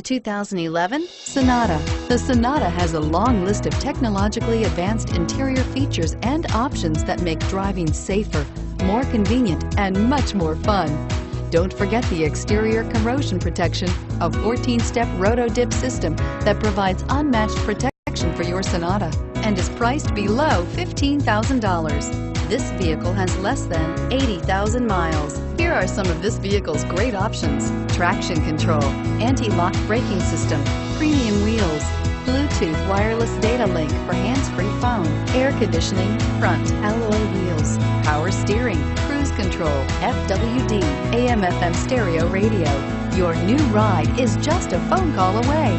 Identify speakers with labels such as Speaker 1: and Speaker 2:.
Speaker 1: The 2011 Sonata. The Sonata has a long list of technologically advanced interior features and options that make driving safer, more convenient, and much more fun. Don't forget the exterior corrosion protection, a 14-step roto-dip system that provides unmatched protection for your Sonata and is priced below $15,000. This vehicle has less than 80,000 miles. Here are some of this vehicle's great options: traction control, anti-lock braking system, premium wheels, Bluetooth wireless data link for hands-free phone, air conditioning, front alloy wheels, power steering, cruise control, FWD, AM/FM stereo radio. Your new ride is just a phone call away.